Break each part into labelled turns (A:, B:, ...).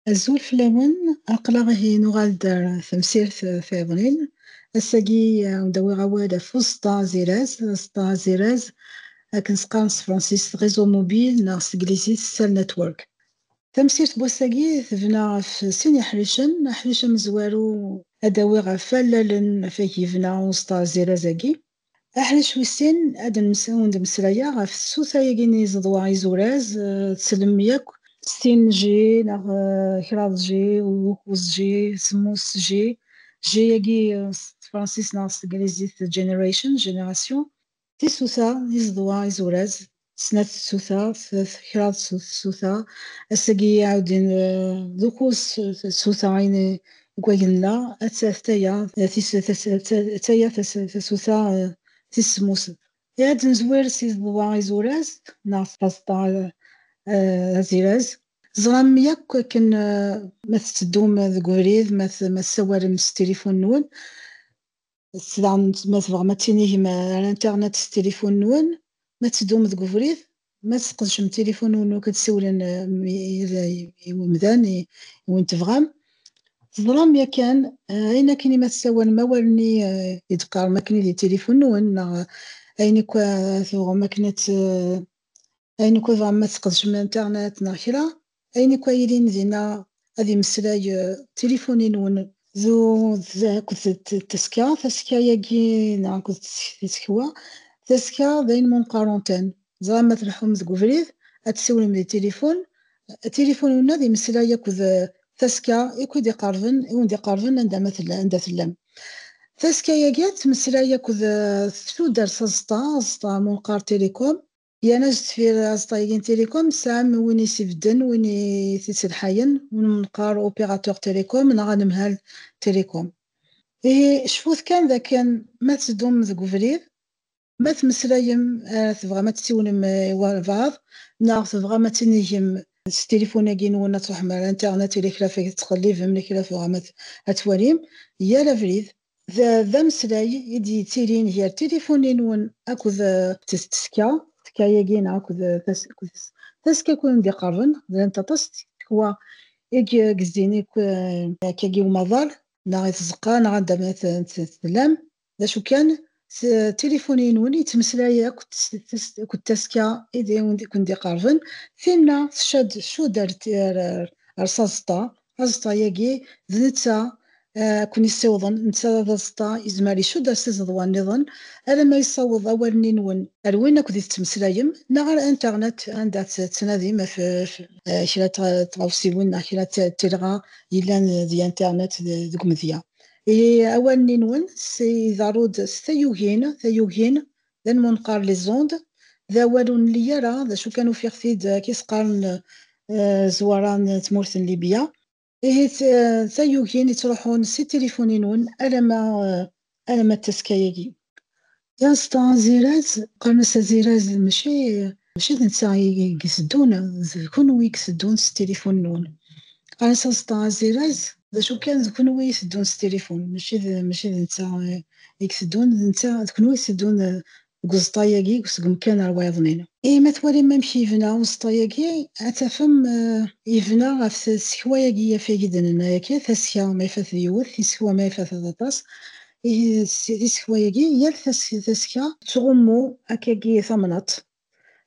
A: الزول في الليمون أقلغه نغال دار ثمسير في أبريل الساقي ندوي غوالة فسطا زيراز لكن سقانس فرانسيس غيزو موبيل ناس إنجليزيس سيل نتورك تمسير بوساقي ثبنا في سيني حريشن مزوارو أداوي غفالة فيكي فينا وسطا زيرازاقي أحرش ويسين أدن مساون دمسرايا غف السوثا يجيني زدوا عيزوراز تسلم ياك 60 جي كراض جي ووز جي سموس جي يجي فرانسيس ناس انجليزي جينيراسيون تي سوثا يزدوا عيزوراز سنة سوثا كراض سوثا الساقي يعاودين ذوكوس سوثا عيني كويلا تايا سوثا تسموس ياد نزوير سي ضواعي زوراز ناس قصدا زيراز زرام ياك كن ما تدوم ذكوريد ما تسوار مس تليفون نون سلام ما تبغى ما تينيه على الانترنت التليفون نون ما تدوم ذكوريد ما تسقطش من تليفون نون كتسولن مدان وين تبغام ظلام يا كان أين كني ما تسوى الموالني يدقار ما كني دي تليفون وين أين كوا ثو ما كنت أين كوا ما تقدش من الانترنت ناخرة أين كوا يلين دينا هذه مسلاي تليفونين ون كنت تسكا يجي كنت تسكوا تسكا بين من قارنتين زعما ما تلحهم زكوفريد أتسول من التليفون التليفون ذي مسلاي كذا تسكا يكون دي قارفن عند ثلم تسكا يجات مسلايا كذا شو دار سطا منقار تيليكوم يا نجد في سطايين تيليكوم سام وين يسفدن وين يتسلحين منقار اوبيراتور تيليكوم نغنمها تيليكوم إيه شفوت كان ذا كان ما تدوم ذا قفرير ما تمسلايم تبغى ما تسولم بعض تبغى ما تنجم التليفون كي نونا تروح مع الانترنت اللي كلا فيك تقلب ملي كلا في غامات اتواليم يا لافريد ذا مسلاي يدي تيرين هي التليفون نون اكو تسكا يجينا اكو تسكا كون دي قرن ذا انت هو يجي قزيني كيجي ومضار نا يتزقا نا عندما تسلم ذا شو كان تليفوني نوني تمسلايا كنت تسكا إذا كنت قارفن فينا شو درت رصاصتا ياكي ذنتا كوني سوضن نتا ذا إزمالي شو دار سيزضوان نظن أنا ما يصوض أول نون أروين كنت تمسلايم نغير الانترنت عندها تنادي ما في كلا تغوصيون كلا تلغى يلان دي انترنت ذوك مذيا أول نون سي ضرود ثيوغين ذن منقار لي زوند ذا والو اللي يرى ذا شو كانوا في خفيد كيس قارن زواران تمورث ليبيا ثيوغين يتروحون سي تليفوني نون ألا ما تسكايجي يا ستا زيراز قرنس زيراز ماشي نتا يقصدون كونوا يقصدون التليفون نون قرنس ستا زيراز ذا شو كان كونوا يسدون التليفون ماشي نتا يقصدون نتا كونوا يسدون قزطاياكي كسقم كان روايضنين ما توالي ما مشي يفنا وسطاياكي عتفهم يفنا غف سكواياكي يا فاقدن ياكي ثسكا ما يفاث ديوث يسكوا ما يفاث ضطاس يسكواياكي يال ثسكا تغمو أكاكي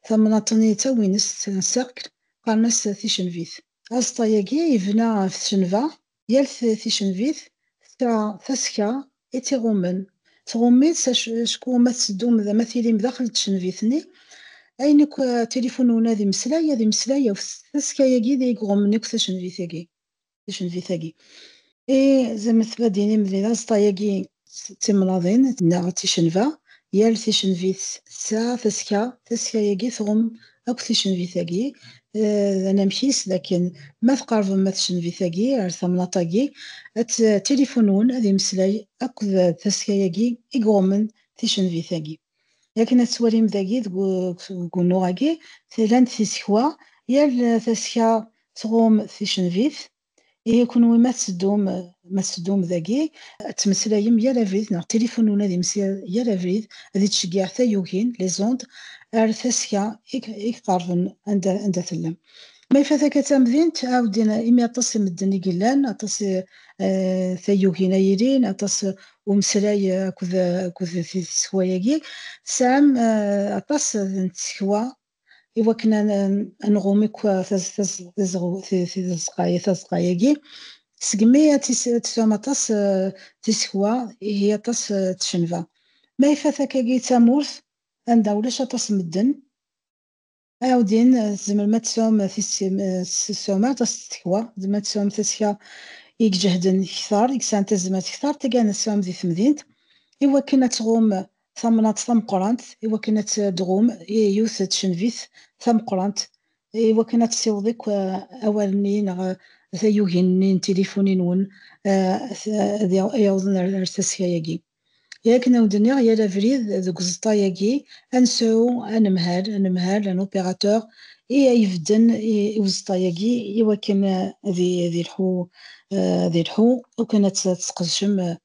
A: ثمنطني تاوينس ساكر قرنس ثيشنفيث أسطاياكي يفنا في شنفا يال ثيشنفيث ثسكا إتغمن تغميت شكون ما تسدوم ذا مثيلي مداخل تشنفيثني أينك تليفونونا ذي مسلايا وثسكاياكي ذي يغمنك تشنفيثاكي زعما ثباديني مدينة سطاياكي تمناضين نا تيشنفا يال تيشنفيث ثسكاياكي ثغم أك تيشنفيثاكي أنا مشيس لكن ما تقارب ما تشنفيثاكي على ثمناطاكي تليفونون هذه مسلاي أك ثسكاياكي يغمن تيشنفيثاكي لكن السواليم ذاكي كونوغاكي ثلان تيسكوا يال ثسكا تغوم تيشنفيث يكونوا ما تسدوم ذاكي تمسلايم يا لافريد نا تليفونونا ذي مسيا يا لافريد هذه تشجع ثيوكين لي زوند ار ثسكا يقارفن عند ثلم ما يفاتا كتمدينت عاودينا إمي أطس مدن يقلان أطس ثيو هنايرين أطس ومسراي كذا في سواياكي سام أطس نتسكوا إوا كنا نغومي كوا في تزقاياكي سقمي تسوم أطس تسكوا هي أطس تشنفا ما يفاتا كاكي تامورث عندها ولاش أطس مدن عاودين زعما ما تسوم في السومة تستكوا زعما تسوم تسكا يجهدن كثار يكسان زعما كثار تلقى نسوم ذي ثمدينت إوا كنا تغوم ثمنات ثم قرانت إوا كنا تغوم يوث تشنفيث ثم قرانت إوا كنا تسيوضيك أولني ثيوهن تليفونين ون يوضن الرساسيا يجي ياك نودنيغ يا لافريد ذوك الزطاياكي انسو انمهال ان اوبيراتور يفدن وزطاياكي ايوا كان ذي الحو ذي الحو وكانت تسقسم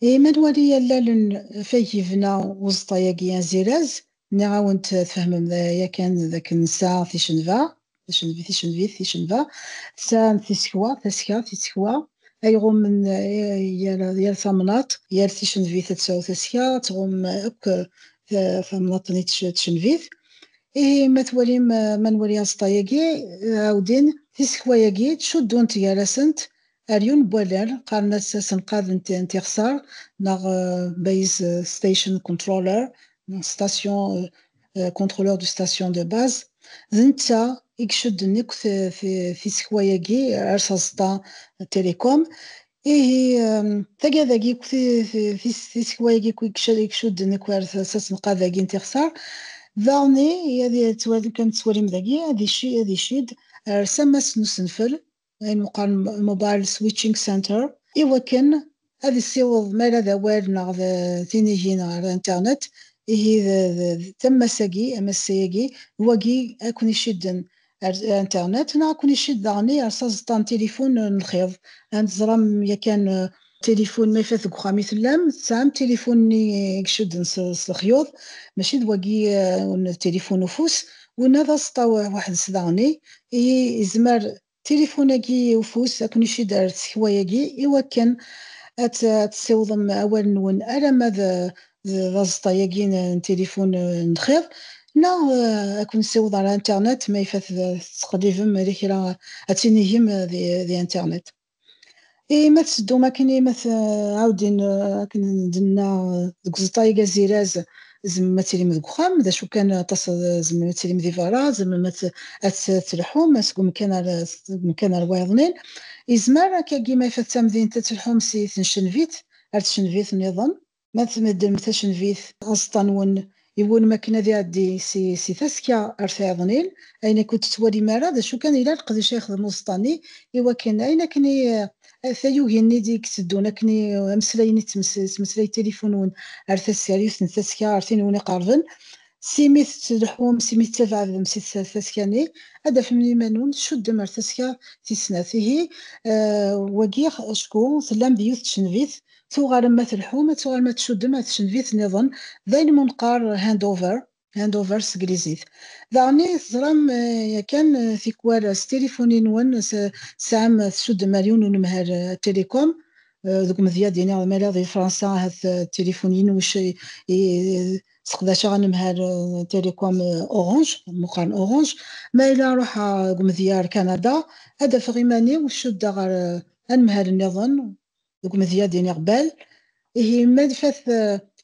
A: ما نولي لا فيفنا وزطاياكي زيراز نعاونت تفهم يا كان ذاك النساء في شنفا في شنفا سا في سكوا أيغم من يا ثمنات يا تشنفيث تساو تسيا تغم أك ثمنات تشنفيث ما تولي ما نولي أسطاياكي عاودين في سكواياكي تشدون تيالسنت أريون بولار قارنا سنقاذ انت خسار ناغ بيز ستيشن كنترولر ستاسيون كنترولور دو ستاسيون دو باز زنتا يكشد نيك في سكواياكي عرصة تيليكوم ثقا في سكواياكي يكشد نيك عرصة نقاذ تخسر ذاني هذه كانت توريم ذاكي هذه شيد رسمس نسنفل يعني مقارن موبايل سويتشينغ سنتر إوا كان هذه السيوض ما لا ذوال نغ تينيجينا على الانترنت هي تم ساقي أما السياقي واقي أكون يشد الانترنت نا أكون يشد داني أساس طان تليفون نخيض أنت زرام يا كان تليفون ما يفاث خامي ثلام سام تليفون يشد الخيوط ماشي دواقي تليفون وفوس ونذا سطاو واحد صداني يزمر تليفوناكي وفوس أكون يشد سكواياكي إوا كان تسيوضم أول نون ألا ماذا زطاياكين تليفون نخيض نا أكون نسيوض على الانترنت ما يفاث تقريبا هذيك راه أتينيهم ذي انترنت ما تسدو ما كاين ما عاودين كنا درنا دوك زطايا زيراز زعما تيلي مدخام دا شو كان تصل زعما تيلي مدي فارا زعما ما تلحوم مسكو مكان الوايضنين إزمار كيما يفتم ذين تتلحوم سي تنشنفيت تشنفيت النظام ما تمدل تشنفيت أسطنون يقول ما كنا ذي عدي سي تسكيا أرثاضنين أين كنت تولي مرة دا شو كان إلا القضي شيخ المسطاني إوا كان أين كني ثيوهني ديك تدونا كني مسلايني تمسلاي تليفونون أرث السيريوس نتسكيا أرثين وني قارفن سيميت تلحوم سيميت تلفع مسيت تسكاني هذا في من منون شد مر تسكا في سناته وقيخ شكون سلام بيوت تشنفيث ثوغا لما تلحوم ثوغا لما تشد ما تشنفيث نظن ذين منقار هاند اوفر سكليزيت ذاني زرام كان في كوال ستيليفونين ون سام تشد مليون ونمهر تيليكوم ذوك مزياد يعني مالا في فرنسا هاد التليفونين وش سقداشا غنمهر تيليكوم اورانج مقارن اورانج ما إلا روح مذيار كندا هذا في غيماني وشد غير انمهر النظام دوك مذيار ديني قبال إيه ما فات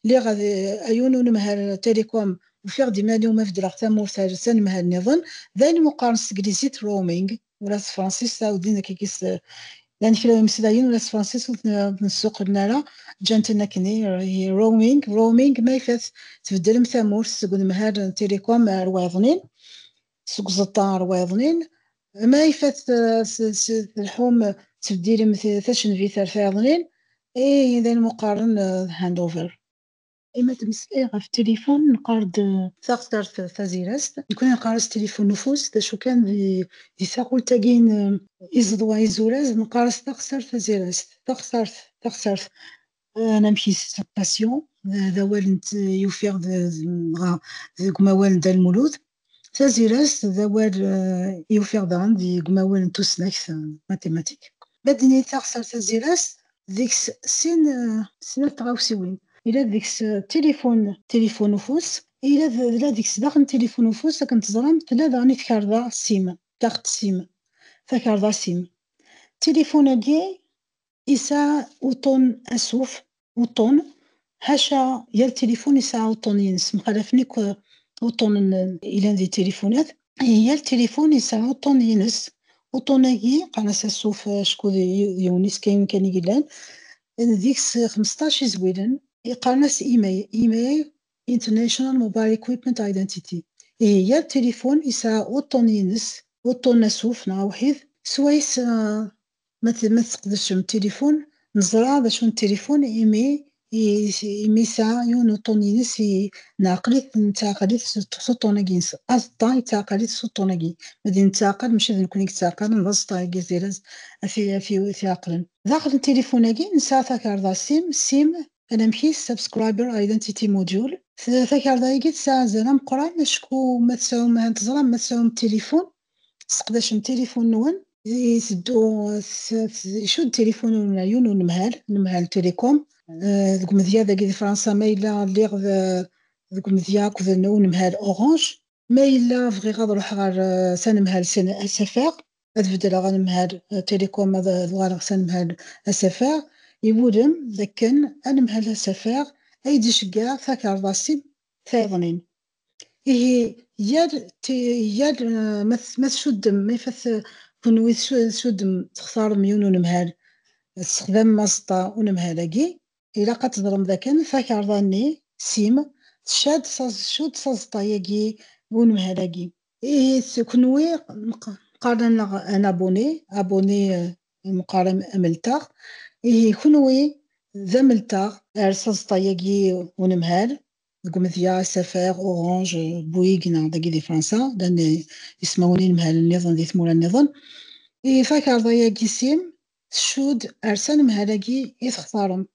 A: لي غادي عيونو نمهر تيليكوم وفيغ دي ماليو ما في دراغ تامور ثالثا نمهر النظام ذاني مقارن سكليزيت رومينغ ولا فرانسيس ساودين كيكيس لان كلا مسلاين ولا فرانسيس من السوق لنا جانتنا كني هي رومينغ ما يفات تبدل مثامور تقول مهار تيليكوم روايضنين سوق زطان روايضنين ما يفات الحوم تبديل مثل ثاشن في ثلاثين ايه اذا المقارن هاند اوفر إما تمسكي في التليفون نقارد ثاختار ثازيرست نكون نقارد التليفون نفوس دا شو كان في ثاقول تاقين إزدوا إزوراز نقارد ثاختار ثازيرست ثاختار أنا نمشي باسيون ذا والد يوفير ذوك ما والد المولود تازيراس ذوار يوفيغ دان دي قماوين توسناكس ماتيماتيك بدني تغسر تازيراس ديكس سين تغاوسيوين إلا ديكس تليفون وفوس إلا ديكس داخل تليفون وفوس كنت زرام تلا داني تكاردا سيم كارت سيم تكاردا سيم تليفون كي إسا وطون أسوف وطون هاشا يا التليفون يسا وطون ينس مخالفني وطون إلى دي تليفونات هي التليفون يسا وطون ينس وطوناكي قانا ساسوف شكون يونس كان يقلان ديكس 15 زويدن يقارناس إيماي International Mobile Equipment Identity هي التليفون يسا وطون ينس وطون نسوف نا وحيد سوايس ما تقدرش من التليفون نزرع باش من التليفون إيمي ساعة يون طونينس ناقلت نتاقلت سطوناكينس أصدا يتاقلت سطوناكي مادي نتاقل مش هذا نكون يتاقل نبسطا كيزيرز في عقل داخل التليفون كي نسا تاكاردا سيم أنا مشيت سبسكرايبر ايدنتيتي موديول تاكاردا كي تسا زانا مقران شكو ما تساوم ما تزرع ما تساوم التليفون تقداش من التليفون نون يسدو يشد تليفون العيون ونمهال تيليكوم ذوك مذيا ذاك دي فرنسا ما إلا اللي ذوك مذيا كذا نمهال أورانج ما إلا فغي غنروح غير سنمهال SFR أتبدل غنمهال تيليكوم هذا سنمهال SFR يبودم ذاك كان أنمهال SFR أيدي شكاع ثاك راسي ثايظنين إيه ياد ما تشدم ما يفث كون شدم تختار ميون ونمهال استخدام مصطا ونمهالاكي إلا قتضرم ذاكن فاكر ظني سيم شود صاصطاياكي ونمهالاكي إيه كنوي قارن أنا أبوني مقارن أملتاغ إيه كنوي ذا ملتاغ صاصطاياكي ونمهال قمثيا سفر أورانج بويغنا داكي دي فرنسا لأن يسموني نمهال النظام دي ثمولا النظام فاكر ضياقي سيم شود أرسان مهلاقي يتختارم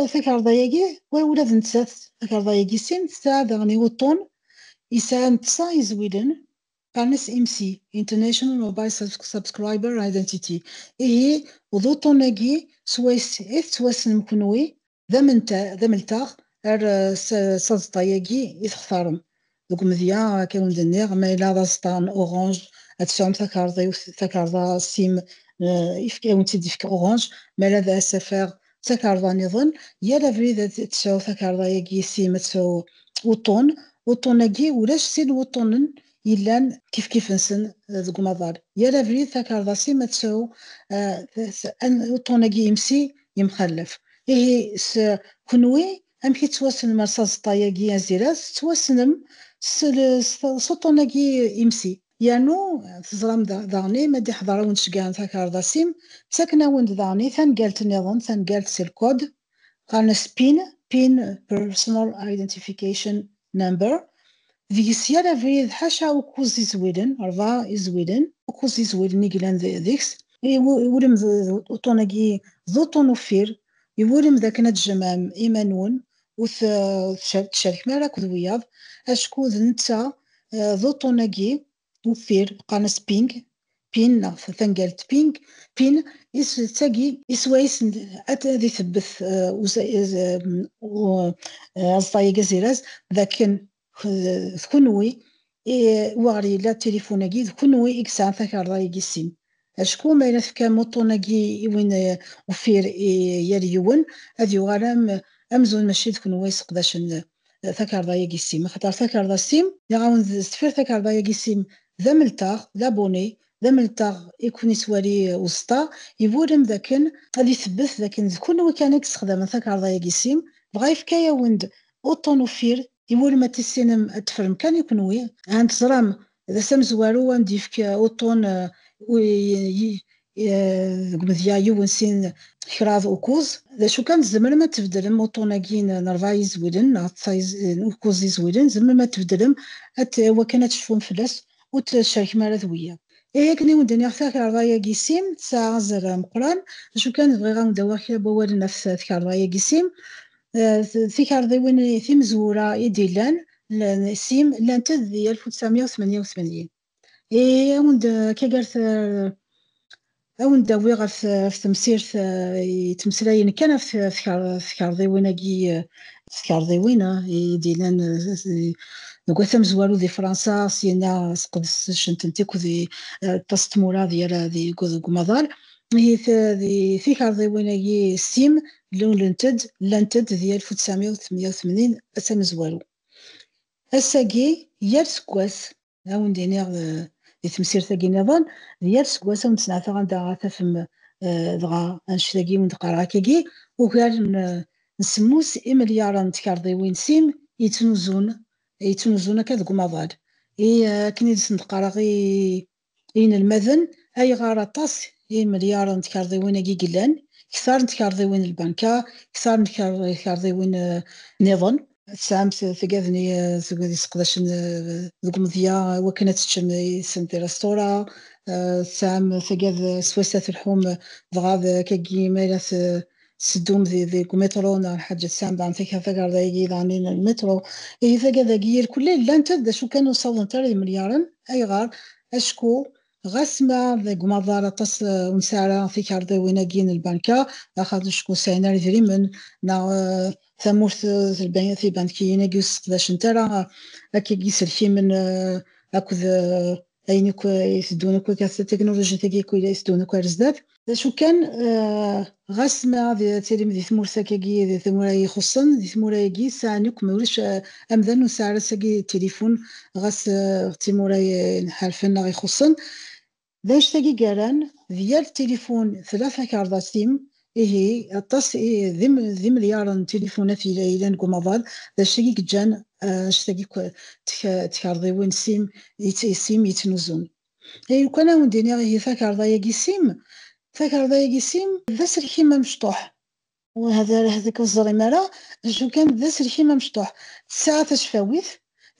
A: فاكر ضياقي ولا نتسات فاكر ضياقي سيم تساعد غني وطون يساعد نتسا يزويدن قارنس MC International Mobile Subscriber Identity إيه وضوطوناقي سواسن مكنوي ذا ملتاغ صاصطاياقي يتختارم دوك مذيا كاون دنيغ ما إلا راسطان أورانج هتسعوم ثكارضا سيم يفكاون تيدي فك أورانج ما لا ذا سفر ثكارضا نظن يا لا فريد تسعو ثكارضا ياكي سيم تسعو وطوناكي ولاش سين وطونن يلان كيف نسن ذوك مضار يا لا فريد ثكارضا سيم تسعو وطوناكي يمسي يمخلف إيه كنوي أمكي تواسن مرصاص طاياكي زيراس تواسنم سطوناكي يمسي يانو تزرام داني ما دي حضر ونش كان ثاكار سيم ساكنة وند داني ثان قالت نظام ثان قالت سيركود قالنا بين personal identification number ذي سيارة فريد حاشا وكوزي زويدن أربعة زويدن وكوزي زويدن يقلان ذيكس يولم طوناكي ذو طونوفير يولم ذاك نتجمع إيمانون تشارك مالك ذوياض أشكو ذنتا ذو طوناكي وفير قانس بين ثنقالت بين تاقي يسوايس ذي ثبث أصدايا زيراز ذاكن كنوي واري لا تليفوناكي كنوي إكسان ثكار ضايقي السين أشكو ما ينفك موطوناكي وين وفير يريون هذي غرام أمزون ماشي كنوي سقداش ثكار ضايقي السين خاطر ثكار ضا السيم يغاون تفير ثكار ضايقي السين ذا ملتاغ لابوني ذا ملتاغ يكون يسوالي وسطا يبورم ذاكن غادي يثبت ذاكن كنوي كان يستخدم ثكار ضايقي السين بغا يفكايا وند أوطون وفير يقول ما تسينم أتفرم كان يكونوي عند زرام إذا سمزوارو وندي فك أوطون مذيا يونسين كراض وكوز ذا شو كان زمر ما تبدلم أوطوناكين نرفاي زويدن وكوزي زويدن زمر ما تبدلم وكانت تشوفون فلاس وتشارك مع ذويا إيه كني ودني أختار رواية قسيم ساعة زر مقران شو كان بغي غندور كلا بوال نفس ذكر رواية قسيم ذكر ذي وين ثمزورة يديلان السيم لانتد ديال 1988. إيه أوند كي قالت أوند داوي في تمسيرت يتمسلاين كان في كارضيويناكي في كارضيوينة دينان نقول ثم زوالو دي فرنسا سينا سقدس شنتنتي كذي تصتمورا ديال ذي كوماضال هي في كارضيويناكي سيم لون لانتد ديال 1988 أتم زوالو الساقي يال سكواس هاون دينيغ تمسيرتاكي نظن ديال سكواس هاون تسنعتا غندا تفهم دغا انشتاكي وندقراكاكي وكان نسموس إمليارا نتكارضيوين سيم يتنوزون هكا دكو مضاد كني ندقراغي المذن أي غارة طاس إمليارا نتكارضيوين كي قلان كثار نتكارضيوين البنكة كثار نتكارضيوين نظن ساهمت ثقافني ثقافي سقداشن ذوك مضيا وكانت تشم سنتي رستورا ساهم ثقاف سواسات الحوم ضغاض كاكي مالاث سدوم ذي مترو نار حاجة سام دان ثقافة ثقار ذاكي دانين المترو إيه ثقا ذاكي كل لا نتبدا شو كانوا صوتن ترى مليارا أي غار أشكو غاسمة ذي قمضارة تص ونسارة في كاردي ويناكين البنكة أخذ شكو ساينار ذري من نا ثمورث البنية في بنكيين يجوز قداش نترى هكا يسلكي من أكو أينك يسدونك كاس التكنولوجيا تاكي يسدونك رزدات شو كان غاسمة ذي تيري ذي ثمورثا كاكي ذي ثمورا يخصن ذي ثمورا يجي سانك مولش أمذن وسعر ساكي تليفون غاس تيمورا حالفنا يخصن داش تاكي قالان ديال التليفون ثلاثة كاردات سيم إيه التص ذي مليار تليفونات في ليلان كوماضال داش تاكي كجان شتاكي تكارضيوين سيم يتنوزون إيه وكان ونديني غي ثاكارضايا سيم ثاكارضايا سيم ذا سلكيما مشطوح هذاك الزريمارة شو كان ذا سلكيما مشطوح ساعة تشفاويث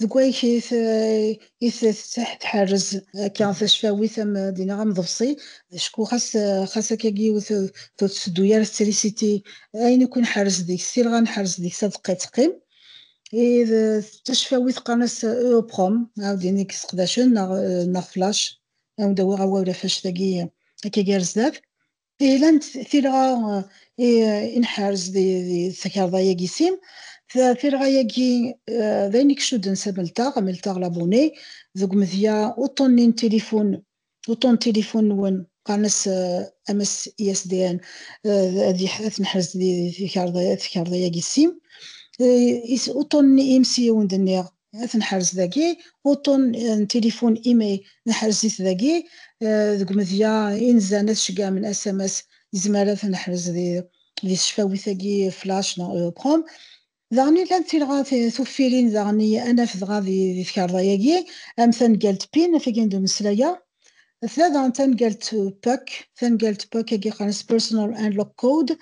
A: ذكوايك تحرز كان تشفاوي ثم دينا غمضفصي شكو خاص كاكي تسدويا السيريسيتي اين يكون حرز ديك سير غنحرز ديك صدقي تقيم إذا تشفاوي قناص بروم عاوديني كيسقداشن ناغ فلاش او دوا غاولا فاش تاكي كيرزداف لان ثيرغا انحرز دي ثكارضايا كيسيم ثيرغا ياكي ذينيك شود ملتاغ لابوني ذوك مذيا اوطونين تليفون اوطون تليفون نون قانس امس اي اس دي ان هذه نحرز دي ثكارضايا كيسيم اوطون امسي وندنيغ نحرز ذاكي اوطون تليفون ايمي نحرز ذاكي ذوك مذيا انزانات شكا من اس ام اس يزمالات نحرز ذي شفاوي ثاكي فلاش بروم ذاني لان تلغا ثوفيرين ذاني انا في ذغادي ذي كارداياكي امثال قالت بين في كندو مسلايا ثلاثة قالت باك قالت باك كي قانس بيرسونال انلوك كود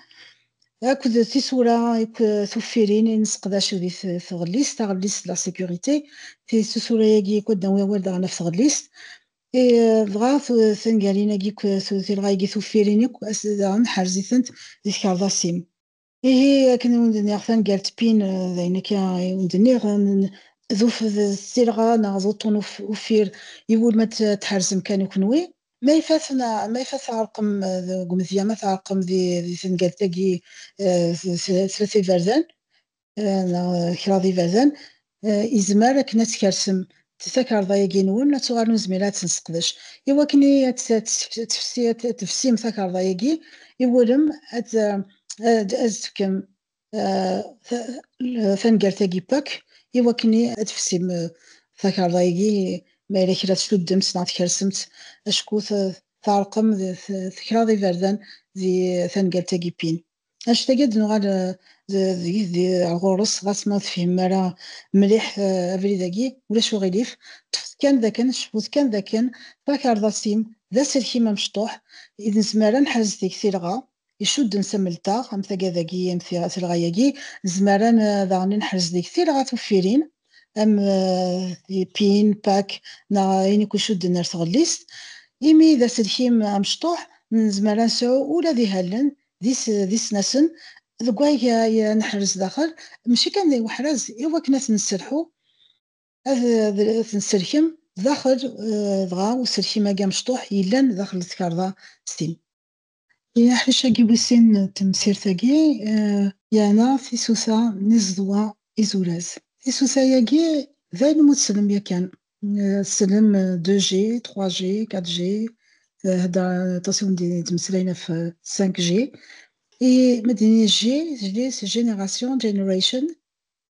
A: هاكد تيسورا ثوفيرين نسقداشو ذي ثغليست لا سيكوريتي تيسورا ياكي كود نوال دغنا في ثغليست بغا ثنقالينا كيك ثلغايكي ثوفيرينيك أسدان حرزيثنت ذي كاردا سيم إيه كنا وندني غفان قالت بين ذينا كا وندني ذوف السلغة نغزوطون وفير يقول ما تحرز مكان يكونوي ما يفاث رقم قمذيا ما رقم ذي ثنقالتاكي ثلاثي فردان كراضي فردان إزمار كنا تكرسم تذكر ضايقين ولا تغار زميلات نسقدش إوا كني تفسيم ذكر ضايقي يولم أزكم ثنقر تاقي باك إوا كني تفسيم ذكر ضايقي ما إلا كرا تشدم سنعت كرسمت أشكو ثارقم ذكراضي فردان ذي ثنقر تاقي بين اش تقد نغال ذي غورس غاس ما تفهم مرا مليح افري ذاكي ولا شو غيليف كان ذاك شفوت كان ذاك فاكر ذا سيم ذا سلكي ما مشطوح اذا زمارا نحرز ديك ثيرغا يشد نسملتا ام ثقا ذاكي ام ثيرغا ياكي زمارا ذا نحرز ديك ثيرغا توفيرين ام بين باك نا ينكو شد نرث غليست يمي ذا سلكي ما مشطوح زمارا سو ولا ذي هلن ذي سناسن ذكواي يا نحرز داخل ماشي كان ذي وحرز إوا كنا نسرحو نسركم داخل دغا وسركم كاع مشطوح يلان داخل تكرضا ستين. يا حيشا كيبوسين تمسير تاكي يانا في سوسا نزدوا إزولاز في سوسا ياكي ذاين متسلم يا كان سلم 2 جي 3 جي 4 جي هدا تصيون دي تمسلينا في 5 جي اي مديني جي سي جينيراسيون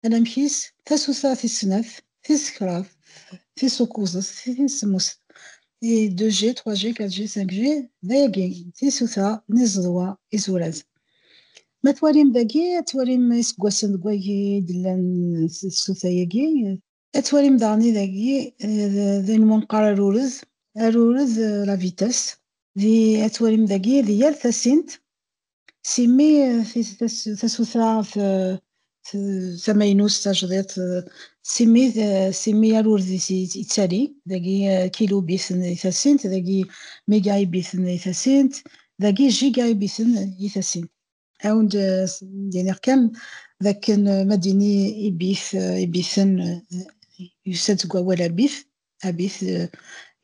A: انا مكيس تاسوسا في السناف في سكراف في سوكوزس في سموس اي 2 جي 3 جي 4 جي 5 جي داكي في سوسا نزدوا إزولاز ما تواليم داكي تواليم يسكواسن كواكي دلان السوثاياكي تواليم داني داكي ذي المنقار الرورز لا فيتاس ذي تواليم داكي ذي يال ثاسينت سيمي في تسوثا في ثماينوس تجديد سيمي سيمي الورد يتسالي داكي كيلو بيثن يثاسينت داكي ميجا يبيثن يثاسينت داكي جيجا يبيثن يثاسينت عاود يعني كان ذاك مديني يبيثن يساد ولا بيث أبيث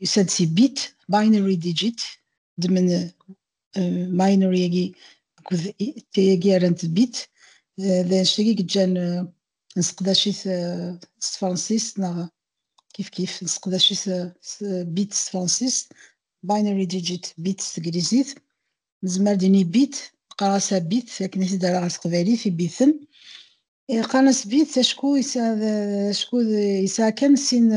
A: يساد سي بيت باينري ديجيت دمن باينري يجي تيجي رانت بيت ذا شتي جان نسقداشي فرانسيس نا كيف نسقداشي بيت فرانسيس باينري ديجيت بيت تجريزيت نزمر ديني بيت قراصة بيت لكن نسيت على تقبالي في بيثن قانس بيت شكو شكو يساكن سين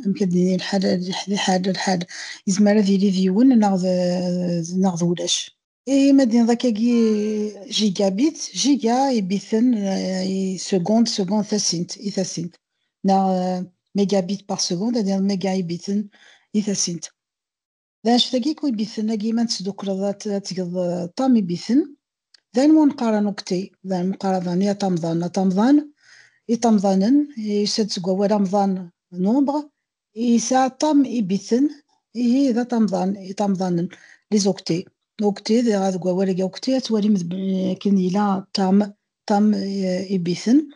A: مكدني الحال يزمر ذي ديون ناخذ ولاش اي مدينة ذاكاكي جيجا بيت جيجا يبيثن سكوند ثاسينت ثاسينت نا ميجا بيت بار سكوند هذا ميجا يبيثن ثاسينت ذا شتاكي كو يبيثن كيما تسدوك تقض طام يبيثن ذا المنقارن وقتي ذا المقارنة يا طمضان يطمضانن يسد سكوا رمضان نومبر يسا طم يبيثن هي ذا طمضانن لي زوكتي وقتي ذا غاد ولا وقتي توالي كن يلا طم يبيثن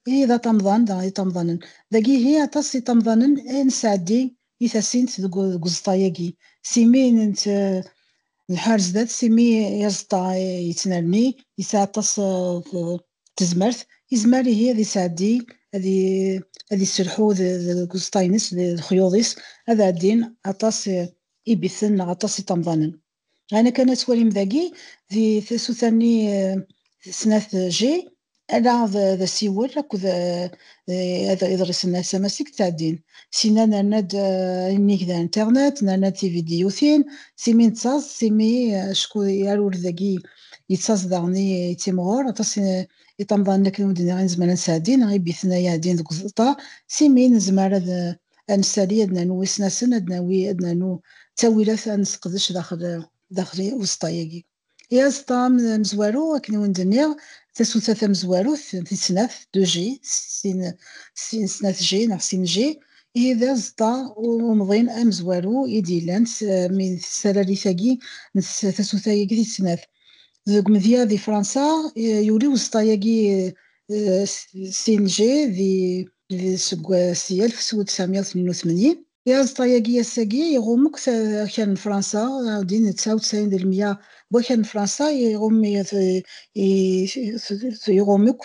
A: هي ذا طمضان ذا طمضانن ذاكي هي تصي طمضانن نسعدي يثاسين تقزطاياكي سيمين انت الحارس ذات سيمي يزطا يتنرني يساطس تزمرت يزمري هي ذي سعدي هذه السرحو القسطاينس الخيوضيس هذا الدين عطاس إبثن عطاس طمضانا أنا كانت ولي مذاقي في ثاني سنة جي أنا ذا سيول راكو هذا يدرس الناس ماسك تاع الدين سينا ناد إنيك ذا انترنت ناد في فيديوثين سيمين تصاص سيمي شكو يارور ذاكي يتصاص داغني يتيمغور عطاس يطمضان لك المدينة غير زمان نساعدين غير بيثنا يادين ذوك الزلطة سيمين زمار نسالي عندنا نويس ناسن عندنا نو تاويلات نسقدش داخل وسطاياكي يا سطا مزوارو كني وندنيا تسوتا مزوارو في سناف 2 جي سناف جي ناع سين جي إذا زطا ومضين أمزوارو يديلان من السلالي ثاقي تسوتا يجي سناف ذوك مذيا ذي فرنسا يولي وسطاياكي سين جي ذي سي 1982 يا زطاياكي ياساكي يغومك كان فرنسا عاودين 99% كان فرنسا يغوم يغومك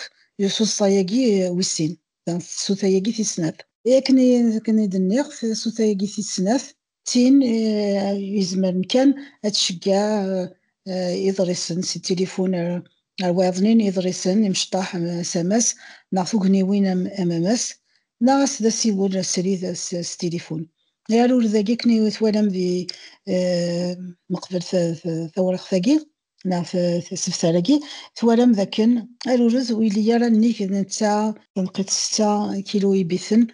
A: سوساياكي ويسين سوتاياكي في سناف كني دنيغ في سوتاياكي في سناف تين يزمر كان هتشجع يضرسن سي تليفون الواضنين يضرسن يمشطاح سماس نعرفو وين امامس ناس ذا سيول السري ذا التليفون يالو ذاكي كني يتوالم ذي مقبل ثورة ثاقي نا في سفسالاكي توالم ذاكن الورز ويلي يرى نيك نتا تنقيت 6 كيلو يبيثن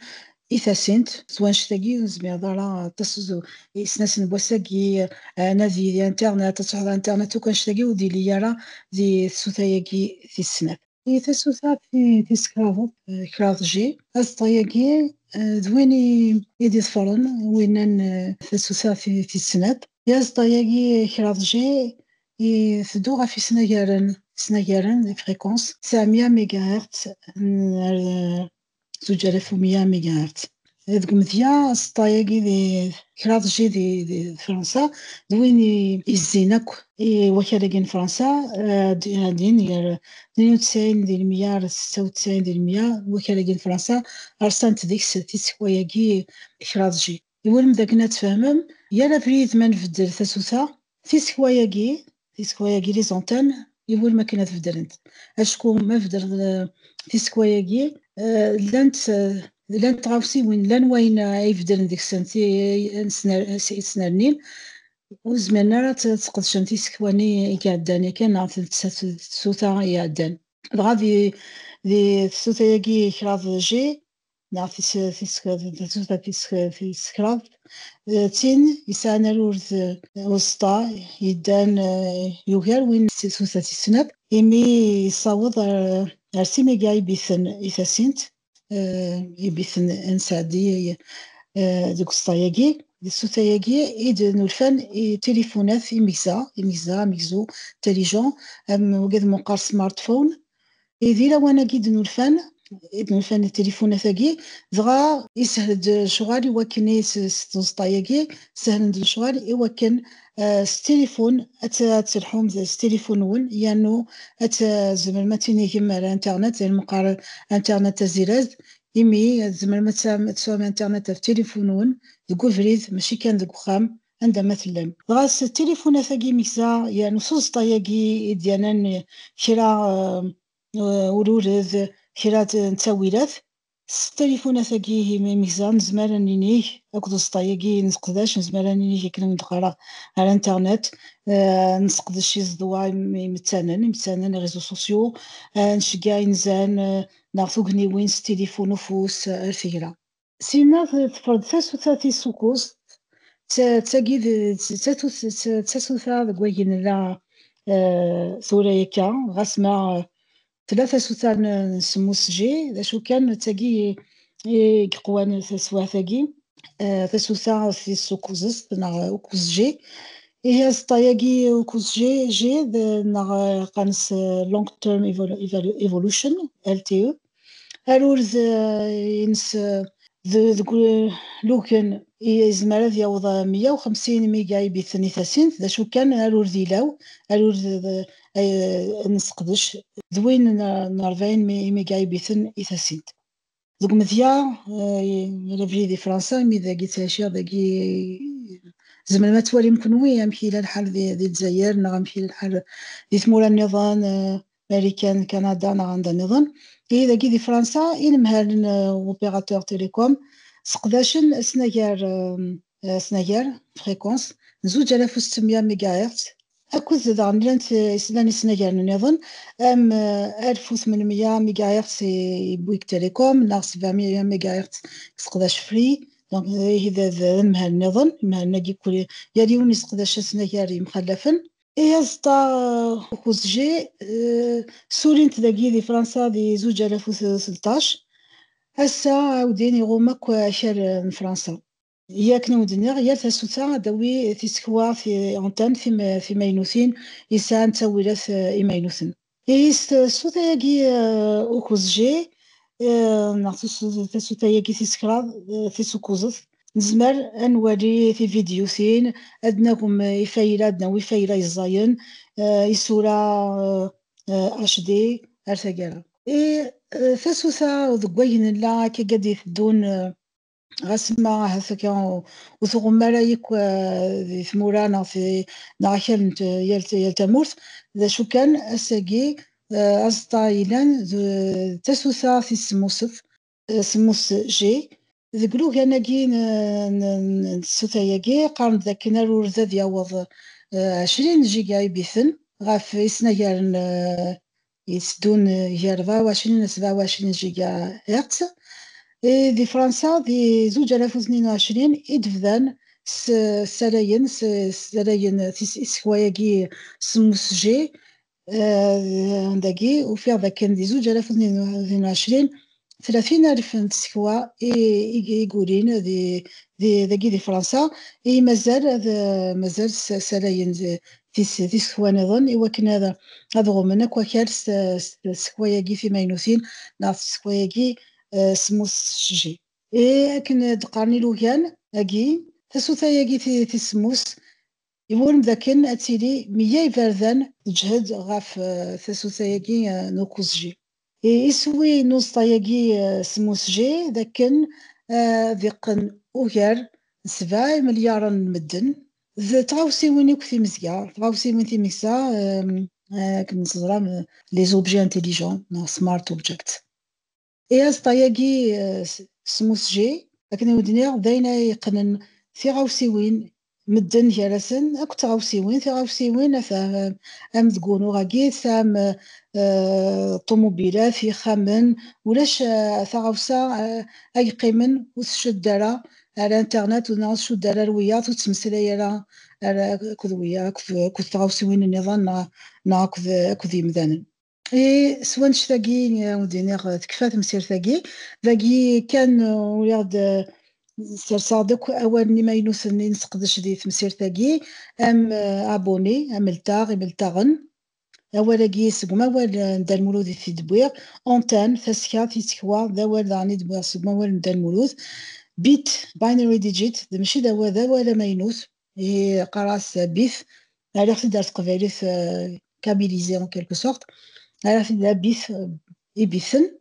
A: إثاسينت سوان شتاقي نزمير دارا تصزو إسناس نبوساكي أنا ذي انترنت تصحى انترنت وكان شتاقي ودي لي يرى ذي سوتاياكي في السنة في تسوثا في سكراف كراف جي أسطاياكي دويني يدي ظفرن وينن تسوثا في السنة يا أسطاياكي كراف جي يثدوغا في سناجارن فريكونس 900 ميجا هرتز 2100 ميجا هرتز. ذوك مزيا سطاياكي كراض جي فرنسا دوين يزينك وكالكين فرنسا دين يار 92 ديال المية 96 ديال المية وكالكين فرنسا رسانت ديك تيسكواياكي كراض جي يولم داك نتفاهمم يالا بريد ما نفدل تاسوسا تيسكواياكي لي زونتان يقول ما كنا تفدرنت اشكو ما فدر تيسكواياكي لانت غاوسي وين يفدرن ديك السنتي سنرنين وزماننا راه تقدشن تيسكواني يعداني كان نعرف السوتا يعدان غادي دي السوتا ياكي كراف جي نعرف في سكراف تين يسانا رورد وسطا يدان يوغال وين سوتا تيسناب إمي يصاوض عرسي ميغا يبيثن إثاسينت يبيثن انسعدي دوك السطاياكي السوتاياكي إيد نولفان تليفونات ميكزو تاليجون وقد مقار سمارت فون إذا وانا كيد نولفان التليفونات كي دغا يسهل شغال وكني سطاياكي سهل شغال وكن التليفون تلحوم التليفون ون يانو زمن ما تيني كيما على الانترنت زي المقار انترنت زيراز إمي زمن ما تسوى انترنت في تليفون ون دكو فريد ماشي كان دكو خام عندما مثلا غاس التليفون ثاقي ميكسا يعني صوص طاياكي ديالنا كرا ورورذ كرا نتاويلات التليفون ثاقي ميكسا نزمر نينيه اكدو سطاياكي نسقداش نزمر نينيه كنا ندقرا على الانترنت نسقداش شي زدوا متسانن ريزو سوسيو نشكاي نزان نعرفو وين التليفون وفوس الفكرة سينا تفرض تاسو سوكوز تاقيد تاسوثا كواكين لا ثوريكا غاسما ثلاثة سوثان نسموس جي ذا شو كان تاقي قوان تسوا ثاقي تاسوثا في سوكوزس وكوز جي هي ستاياقي وكوز جي نغ قانس لونج تيرم ايفولوشن LTE الورز ينس لوكن يزمر يوض 150 ميجا يبيث نيثاسين ذا شو كان الورز يلاو الورز نسقدش ذوين 40 ميجا يبيثن إيثاسين دوك مذيا رفجي دي فرنسا مي ذاكي تاشير ذاكي زمن ما توالي مكنوي يمشي للحال دي الجزائر نغمشي للحال دي ثمورا النظام أمريكان كندا عندها نظام إذا كي دي فرنسا إنمهال أوبيراتور تيليكوم سقداشن سناير فريكونس 2600 ميجا هرتز أكوز دغ لاني سناير نظن 1800 ميجا هرتز بويك تيليكوم ناغ 700 ميجا هرتز سقداش فري دونك هذا مهال نظن مهال ناكي كل ياليوني سقداش سناير مخلفن إيه كوز جي سورينت داكي دي فرنسا دي 2016 هسا عاودين يغومك عشر من فرنسا ياك نودنيغ يا تاسوتا داوي تيسكوا في أونتان في ماينوثين يسان تاويلات إماينوثن إيس سوتا ياكي وكوز جي تاسوتا ياكي تيسكرا تيسوكوزت نزمر نوري في فيديوثين أدناكم يفايرا أدنا ويفايرا يزاين يسورا HD أرثاقرا فاسوثا ذكوين لا كي قد يثدون غاسما هثاكا وثغمارا يك ثمورانا في ناخل يلتمورث ذا شو كان أساقي أسطايلان تاسوثا في السموسف سموس جي ذكرو كان كي سوتاياكي قارن ذاك نارور ذا دياوض 20 جيجا يبيثن غاف يسنايرن يسدون يا 24 27 جيجا هرتز دي فرنسا دي 2022 يدفذان سراين سكواياكي سموس جي داكي وفي هذا كان دي 2022 30,000 تسكوا يقولين داكي دي فرنسا مازال سراين في سكوا نظن وكان هذا غومنا كواكال سكواياكي في ماينوثين ناس سكواياكي سموس جي. كن دقارني لوكان أكي تسوثا ياكي تسموس يقول ذاكن أتيلي مية فردان تجهد غاف تسوثا ياكي نوكوس جي. يسوي نص طايقي سموس جي ذاكن ذيقن أوكر 7 مليار مدن تغاوسي وين يكفي مزيا تغاوسي وين تي ميكسا كنصدرا لي زوبجي انتيليجون سمارت اوبجيكت از طايقي سموس جي لكن ودنيا داينا يقنن في غاوسي وين مدن جالسن اكو تغاوسي وين ام تقولوا غاكي ثام طوموبيلات في خامن ولاش ثغاوسا اي قيمن وتشد دارا على الانترنت وناس شو دارا الويات وتمسلي على كذويا كذ تغاوسي وين النظام كذ يمدانا سوا نشتاقي ودينيغ تكفى تمسير ثاقي ذاقي كان ولاد صادق أول ما ينوثني نسقدش دي تمسير ثاقي أم أبوني أم ملتاغن أولا كيس قما وال ندا المولود في دبوير أونتان ثاسكا تيتكوا ذا وال داني دبوير سقما وال ندا المولود بيت باينري ديجيت ماشي ذا ولا ما ينوث قراص بيف على خد دارت قبيليت كابيليزي en quelque sorte على خد بيف إبيثن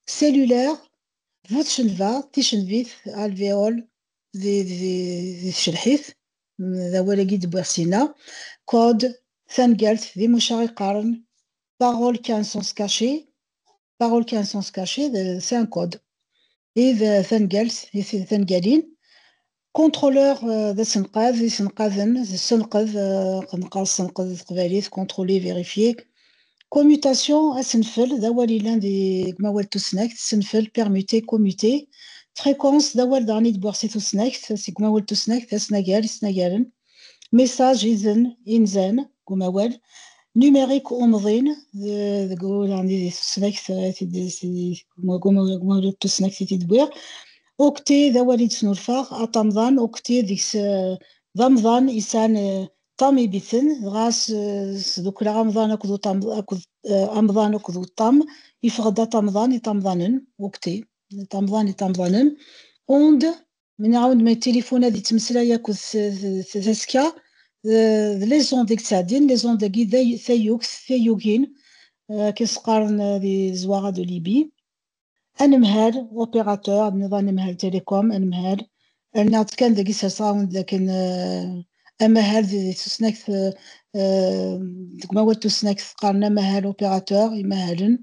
A: سيلولار فوتشنفا تيشنفيث الفيول ذي شلحيث ذا ولا كيد بوارسينا كود ثانقالت ذي مشاغي قارن بارول كان سونس كاشي بارول كان سونس كاشي سي ان كود إذا ثانقالت ثانقالين كونترولور ذا سنقاذ ذي سنقاذن سنقذ قنقاص سنقذ قباليث كونترولي فيريفيي كوميوتاسيون اسنفل ذا والي لان دي كماوال توسناكت سنفل بيرموتي كوميوتي فريكونس ذا وال داني دبوارسي توسناكت سي كماوال توسناكت سناقال سناقالن ميساج إذن إنزان كماوال نيميريك أمضين ذقول عندي توسناكت كماوال توسناكت تدبوير أوكتي ذا والي تسنورفاغ أطمضان أوكتي ديكس ضمضان إسان طامي بيثن غاس دوك رمضان أكدو أكد أمضان أكدو طام يفغدا طمضان يطمضانن وقتي طمضانن اوند من عاود ما التليفون هذه تمسلايا كود ثاسكا لي زون ديك سادين لي زون داكي ثيوكين كيسقارن دي زواغا دو ليبي أنمهال أوبيراتور نظام نمهال تيليكوم أنمهال نعط كان داكي ساوند لكن أمهال ذي تسناك ديك ما ولت تسناك قارنا مهال أوبيراتور يمهالن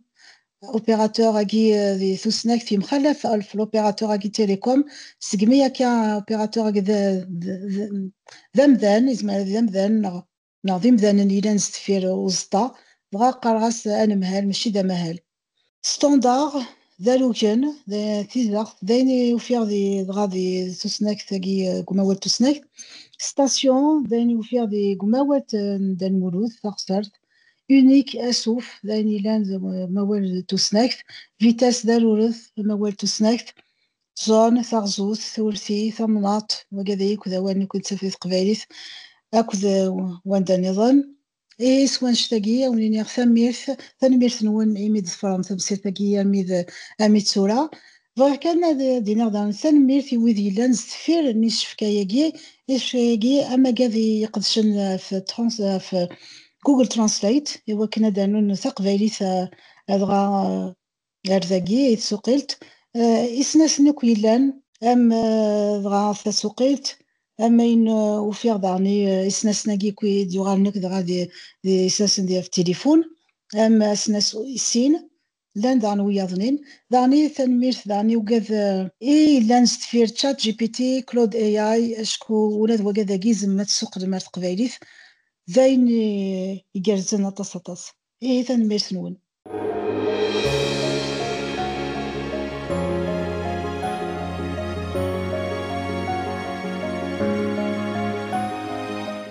A: أوبيراتور أكي ذي تسناك في مخلف في الأوبيراتور أكي تيليكوم سقمية كان أوبيراتور أكي ذا مذان إزما ذا مذان نعطي مذان إلى نستفير وسطا بغا قرغاس أنمهال ماشي ذا مهال ستوندار ذا لوكن ذا تيزاغ ذاين وفيغ ذي دغا ذي تسناك ثاقي كما ولت تسناك ستاسيون داين وفيغ ذي قماوات ندا المولود فاقسرت اونيك اسوف داين يلان موال توسناكت فيتاس دارورث موال توسناكت زون ثغزوث ثورثي ثمناط وكذلك ذا وان كنت في قبايليث اكد واندا نظام سوان شتاقية ونينيغ ثميرث نون إيميد فرنسا بسيطاقية أميد سورة فغا كان دينار دان ثميرث ويذي لان زفير نيش فكاياكي أما قاذي يقدشن في جوجل ترانسليت إوا كنا دانون ثقبايليث أدغا أرزاقي يتسوقيلت إسناس نكو يلان أم دغا ثسوقيلت أما إن وفيغ داني إسناس ناقي كوي ديوغالنك دغا دي إسناس ندير في التليفون أما إسناس إسين لان داني وياضنين داني ثنميرث داني وقاذ لان ستفير تشات جي بي تي كلود اي اي اشكو ولاد وقاذا كيزم ما تسوق المرت قبايليث ذاين يقرزن أطاس ثنميرث نون